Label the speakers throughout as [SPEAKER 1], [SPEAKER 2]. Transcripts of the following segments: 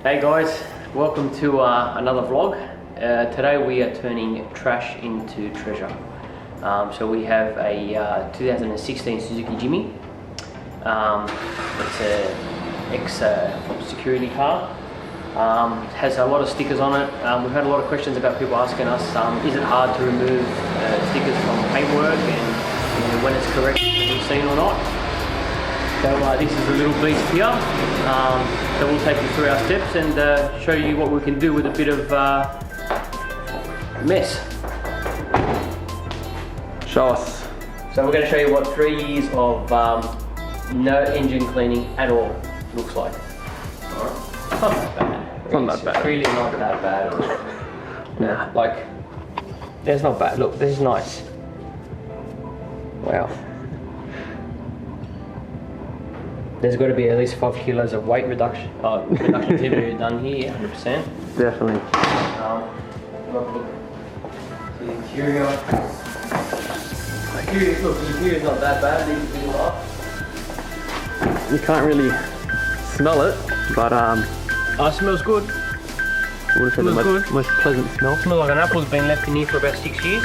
[SPEAKER 1] Hey guys, welcome to another vlog. Today we are turning trash into treasure. So we have a 2016 Suzuki Jimny. It's an ex-security car. Has a lot of stickers on it. We've had a lot of questions about people asking us, is it hard to remove stickers from paintwork and when it's correct to be seen or not. So this is a little beast here. So we'll take you through our steps and show you what we can do with a bit of mess.
[SPEAKER 2] Show us.
[SPEAKER 1] So we're going to show you what 3 years of no engine cleaning at all looks like. Alright. Not that bad.
[SPEAKER 2] Not that bad.
[SPEAKER 1] It's really not that bad. No, like, there's not bad. Look, this is nice. Wow. There's got to be at least 5 kilos of weight reduction activity done here, 100%.
[SPEAKER 2] Definitely.
[SPEAKER 1] Look. So the interior. Look, the interior's not that bad.
[SPEAKER 2] You can't really smell it, but
[SPEAKER 1] it smells good.
[SPEAKER 2] I would have said the most pleasant smell.
[SPEAKER 1] Smells like an apple's been left in here for about 6 years.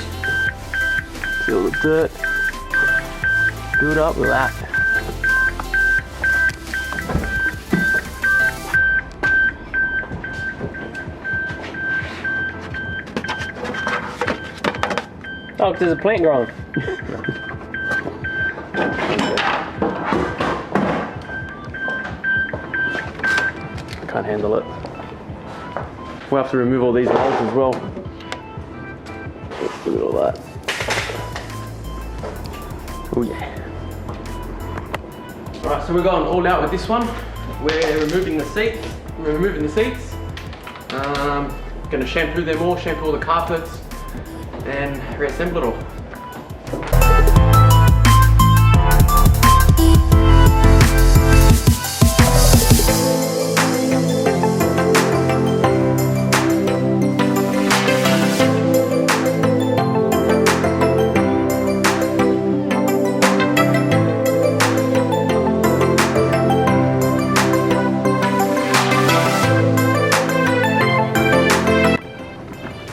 [SPEAKER 2] See all the dirt. Build up with that.
[SPEAKER 1] Oh, there's a plant growing.
[SPEAKER 2] Can't handle it. We'll have to remove all these molds as well. Look at all that. Oh yeah. Alright, so we're going all out with this one. We're removing the seats. Going to shampoo them all, shampoo all the carpets, and reassemble it all.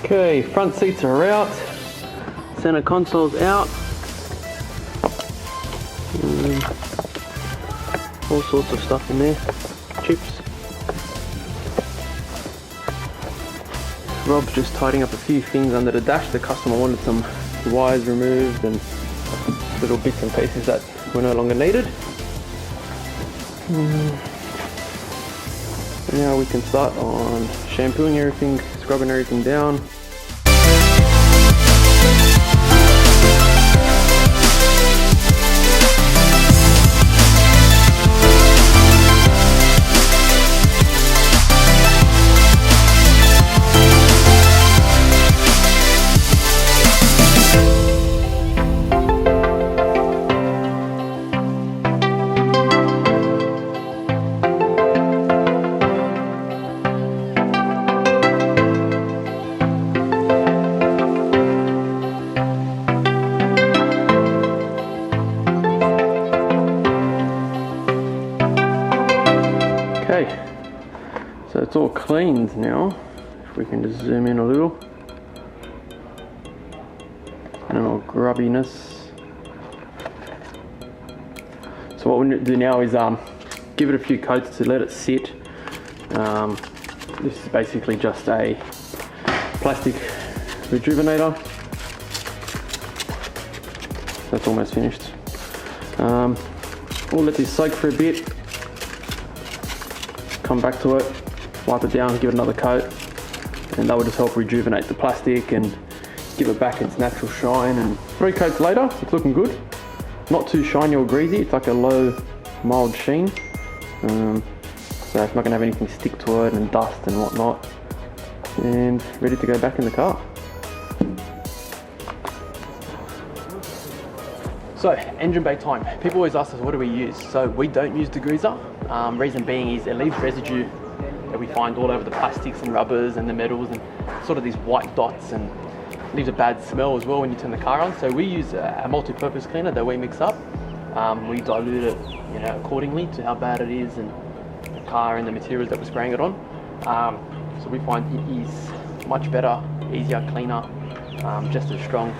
[SPEAKER 2] Okay, front seats are out, center console's out, all sorts of stuff in there, chips. Rob's just tidying up a few things under the dash. The customer wanted some wires removed and little bits and pieces that were no longer needed. Now we can start on shampooing everything, scrubbing everything down. Okay, so it's all cleaned now. If we can just zoom in a little. No grubbiness. So what we need to do now is give it a few coats to let it sit. This is basically just a plastic rejuvenator. That's almost finished. We'll let this soak for a bit. Come back to it, wipe it down, give it another coat, and that will just help rejuvenate the plastic and give it back its natural shine. And 3 coats later, it's looking good. Not too shiny or greasy, it's like a low, mild sheen. So it's not going to have anything stick to it and dust and whatnot. And ready to go back in the car. So, engine bay time. People always ask us, what do we use? So we don't use degreaser. Reason being is it leaves residue that we find all over the plastics and rubbers and the metals and sort of these white dots, and leaves a bad smell as well when you turn the car on. So we use a multi-purpose cleaner that we mix up. We dilute it, accordingly to how bad it is and the car and the materials that we're spraying it on. So we find it is much better, easier, cleaner, just as strong.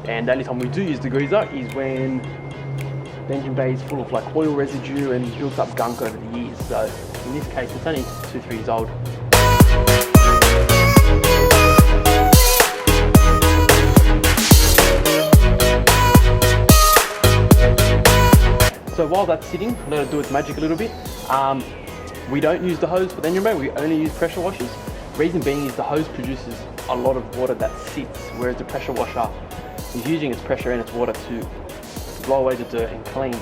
[SPEAKER 2] And the only time we do use the degreaser is when the engine bay is full of like oil residue and built up gunk over the years. So in this case, it's only 2-3 years old. So while that's sitting, let it do its magic a little bit. We don't use the hose for the engine bay, we only use pressure washers. Reason being is the hose produces a lot of water that sits, whereas the pressure washer is using its pressure and its water to blow away the dirt and clean.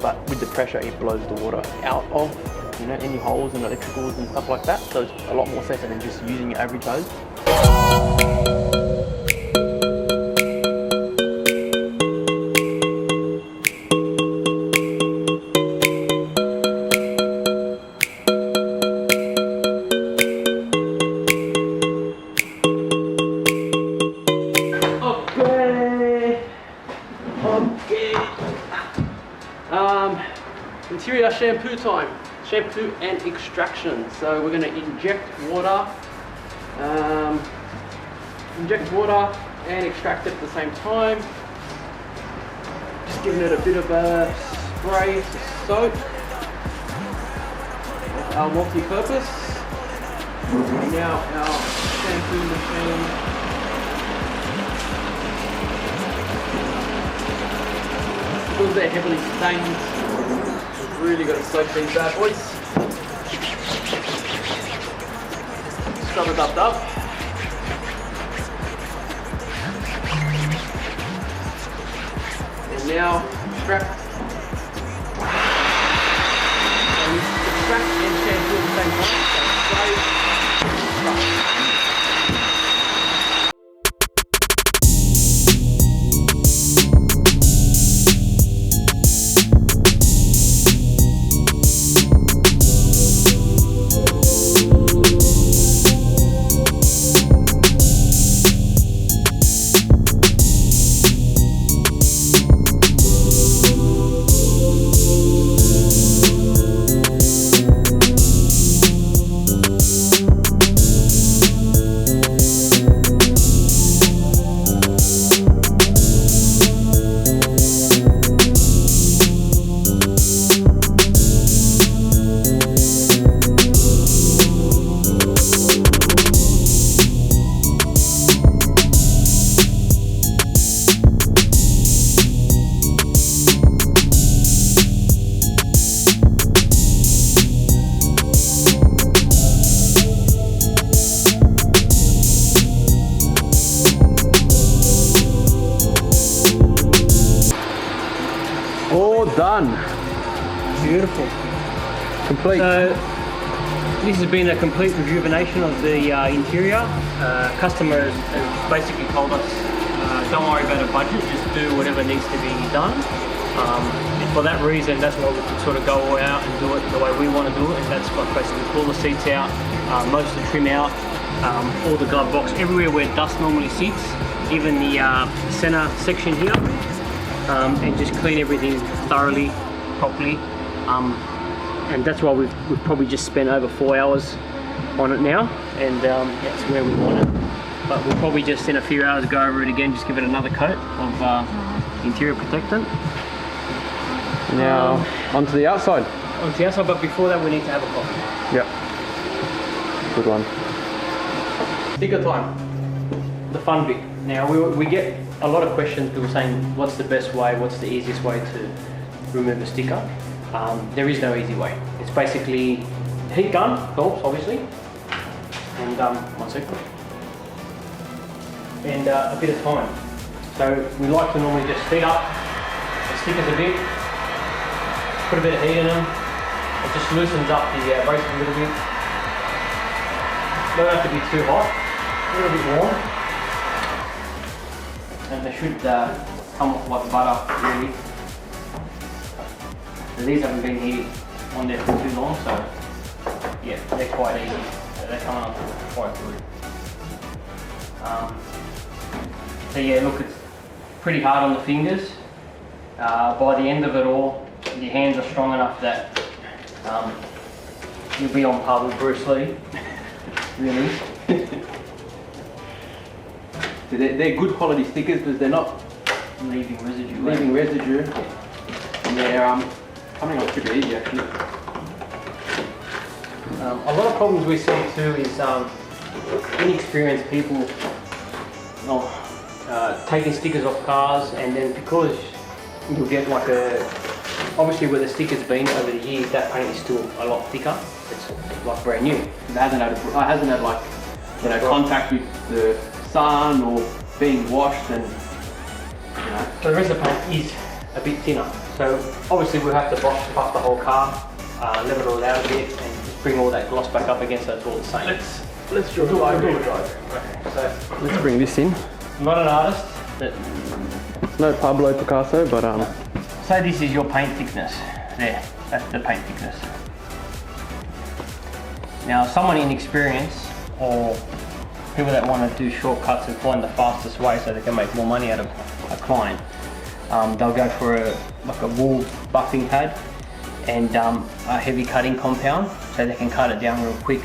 [SPEAKER 2] But with the pressure, it blows the water out of, you know, any holes and electricals and stuff like that. So it's a lot more safer than just using your average hose. Interior shampoo time. Shampoo and extraction. So we're going to inject water and extract it at the same time. Just giving it a bit of a spray to soak. Our multi-purpose. And now our shampoo machine. Because they're heavily stained, we've really got to soak these bad boys. Scrub it up. And now extract. And extract and shampoo at the same time. Done.
[SPEAKER 1] Beautiful.
[SPEAKER 2] Complete.
[SPEAKER 1] So this has been a complete rejuvenation of the interior. Customers have basically told us, don't worry about a budget, just do whatever needs to be done. And for that reason, that's why we could sort of go all out and do it the way we want to do it. And that's like basically pull the seats out, most of the trim out, all the glove box, everywhere where dust normally sits, even the center section here. And just clean everything thoroughly, properly, and that's why we've probably just spent over 4 hours on it now, and that's where we want it. But we'll probably just in a few hours go over it again, just give it another coat of interior protectant.
[SPEAKER 2] Now onto the outside.
[SPEAKER 1] Onto the outside, but before that we need to have a coffee.
[SPEAKER 2] Yep. Good one.
[SPEAKER 1] Sticker time. The fun bit. Now we get a lot of questions, people saying what's the best way, what's the easiest way to remove a sticker. There is no easy way. It's basically heat gun helps obviously, and one second, and a bit of time. So we like to normally just heat up the stickers a bit, put a bit of heat in them. It just loosens up the braces a little bit. Don't have to be too hot, a little bit warm. And they should come off like butter, really. So these haven't been here on there for too long, so yeah, they're quite easy. So they're coming up quite good. So yeah, look, it's pretty hard on the fingers. By the end of it all, your hands are strong enough that you'll be on par with Bruce Lee.
[SPEAKER 2] really. So they're good quality stickers because they're not
[SPEAKER 1] Leaving residue.
[SPEAKER 2] leaving residue, and they're coming off pretty easy actually.
[SPEAKER 1] A lot of problems we see too is inexperienced people taking stickers off cars, and then because you'll get like obviously where the sticker's been over the years, that paint is still a lot thicker. It's like brand new.
[SPEAKER 2] It hasn't had like contact with the sun or being washed, and
[SPEAKER 1] So the rest of the paint is a bit thinner. So obviously we'll have to buff the whole car, level it out a bit, and just bring all that gloss back up again so it's all the same.
[SPEAKER 2] let's
[SPEAKER 1] do a diagram.
[SPEAKER 2] diagram.
[SPEAKER 1] Okay, so
[SPEAKER 2] Let's bring this in.
[SPEAKER 1] I'm not an artist, but
[SPEAKER 2] No Pablo Picasso, but
[SPEAKER 1] say this is your paint thickness. There, that's the paint thickness. Now someone inexperienced or people that want to do shortcuts and find the fastest way so they can make more money out of a client, they'll go for a wool buffing pad and a heavy cutting compound so they can cut it down real quick.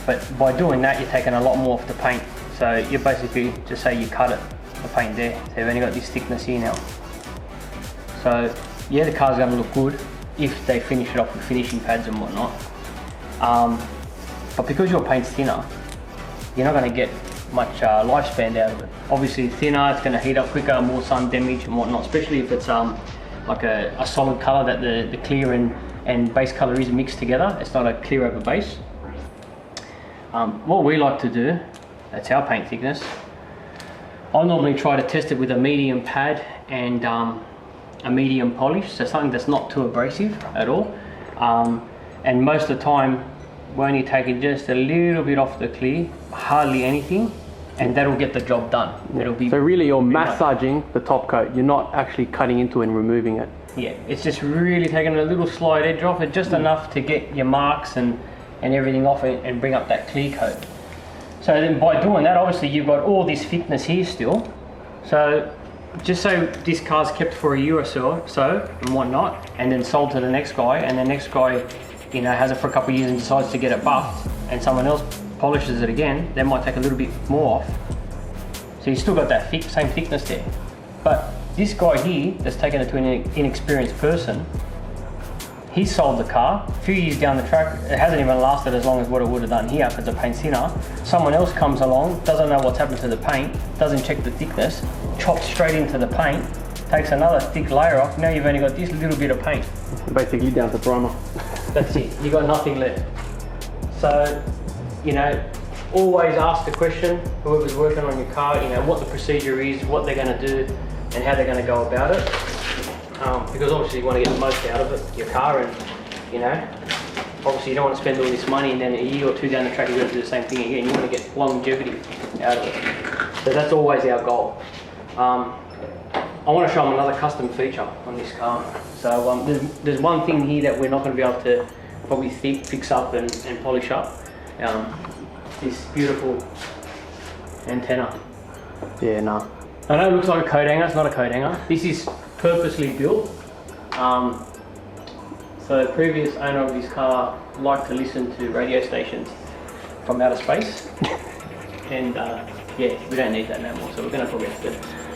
[SPEAKER 1] But by doing that, you're taking a lot more off the paint. So you basically just say you cut it, the paint there. So you've only got this thickness here now. So yeah, the car's going to look good if they finish it off with finishing pads and whatnot. But because your paint's thinner, you're not going to get much lifespan out of it. Obviously thinner, it's going to heat up quicker, more sun damage and whatnot, especially if it's like a solid colour that the clear and base colour is mixed together. It's not a clear over base. What we like to do, that's our paint thickness. I normally try to test it with a medium pad and a medium polish, so something that's not too abrasive at all. And most of the time, we're only taking just a little bit off the clear, hardly anything, and that'll get the job done. It'll be
[SPEAKER 2] so really you're massaging the top coat. You're not actually cutting into and removing it.
[SPEAKER 1] Yeah, it's just really taking a little slight edge off it, just enough to get your marks and everything off it and bring up that clear coat. So then by doing that, obviously you've got all this thickness here still. So just so this car's kept for a year or so and whatnot, and then sold to the next guy, and the next guy, has it for a couple of years and decides to get it buffed, and someone else polishes it again, they might take a little bit more off. So you still got that same thickness there. But this guy here that's taken it to an inexperienced person, he sold the car. A few years down the track, it hasn't even lasted as long as what it would have done here because the paint's thinner. Someone else comes along, doesn't know what's happened to the paint, doesn't check the thickness, chops straight into the paint, takes another thick layer off. Now you've only got this little bit of paint.
[SPEAKER 2] Basically down to primer.
[SPEAKER 1] That's it, you got nothing left. So, always ask the question, whoever's working on your car, what the procedure is, what they're going to do, and how they're going to go about it. Because obviously you want to get the most out of it, your car, and obviously you don't want to spend all this money and then a year or two down the track you're going to do the same thing again. You want to get longevity out of it. So that's always our goal. I want to show them another custom feature on this car. So there's one thing here that we're not going to be able to probably fix up and polish up. This beautiful antenna.
[SPEAKER 2] Yeah, no.
[SPEAKER 1] I know it looks like a coat hanger, it's not a coat hanger. This is purposely built. So the previous owner of this car liked to listen to radio stations from outer space. And yeah, we don't need that no more, so we're going to probably have to...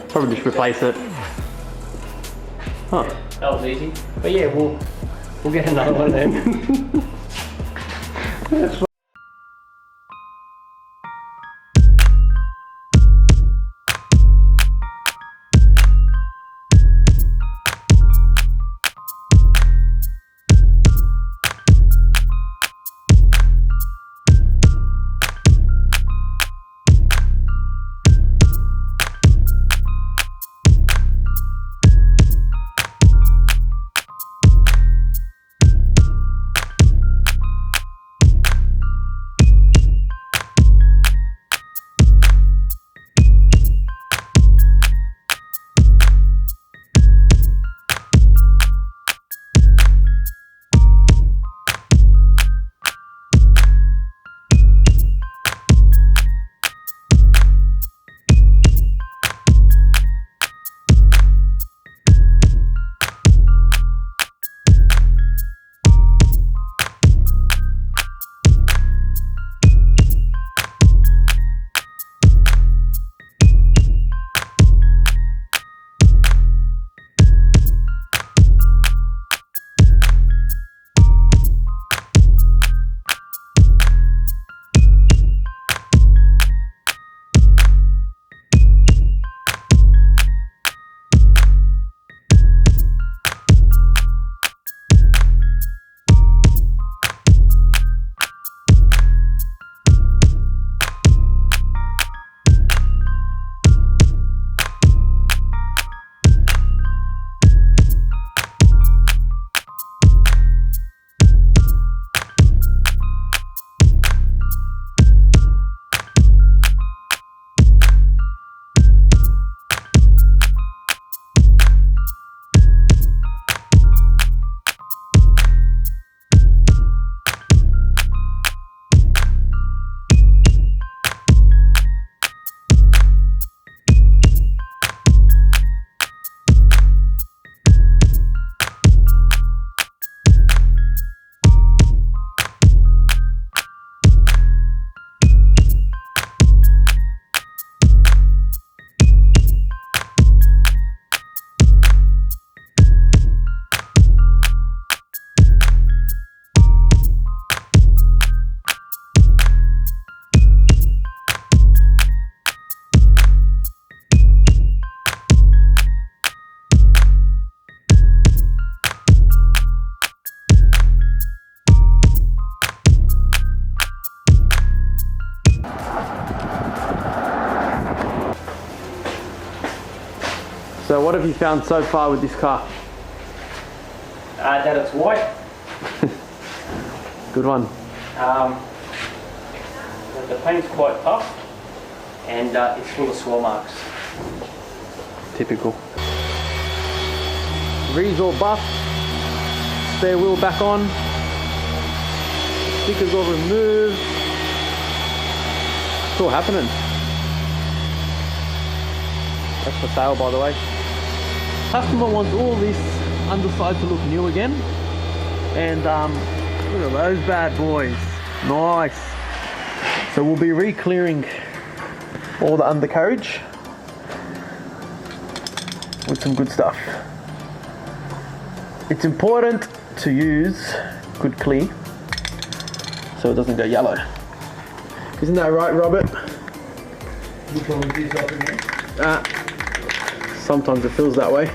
[SPEAKER 2] Probably just replace it. Huh.
[SPEAKER 1] Yeah, that was easy. But yeah, we'll get another one then.
[SPEAKER 2] So what have you found so far with this car?
[SPEAKER 1] That it's white.
[SPEAKER 2] Good one.
[SPEAKER 1] The paint's quite tough, and it's full of swirl marks.
[SPEAKER 2] Typical. Reeds all buff. Spare wheel back on. Stickers all removed. It's all happening. That's for sale, by the way. Customer wants all this underside to look new again. And look at those bad boys. Nice. So we'll be re-clearing all the undercarriage with some good stuff. It's important to use good clear so it doesn't go yellow. Isn't that right, Robert?
[SPEAKER 3] Which one was this up again?
[SPEAKER 2] Sometimes it feels that way.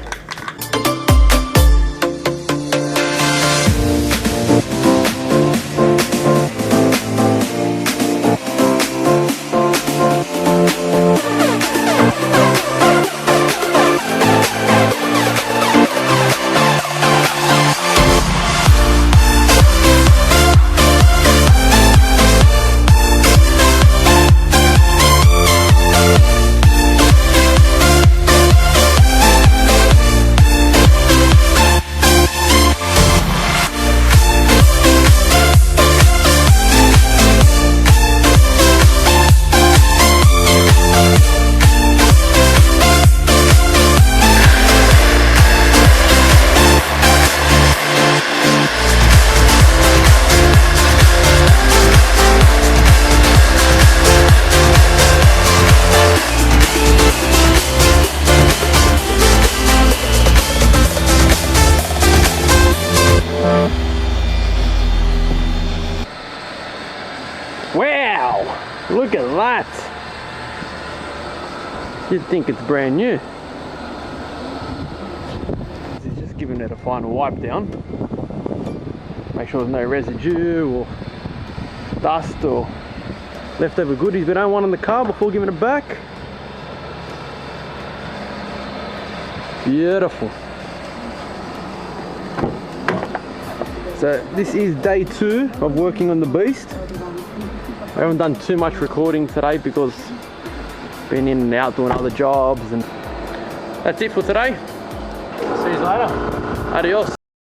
[SPEAKER 2] Wow! Look at that! You'd think it's brand new. He's just giving it a final wipe down. Make sure there's no residue or dust or leftover goodies we don't want in the car before giving it back. Beautiful. So this is day 2 of working on the beast. I haven't done too much recording today because been in and out doing other jobs, and that's it for today. See you later. Adios.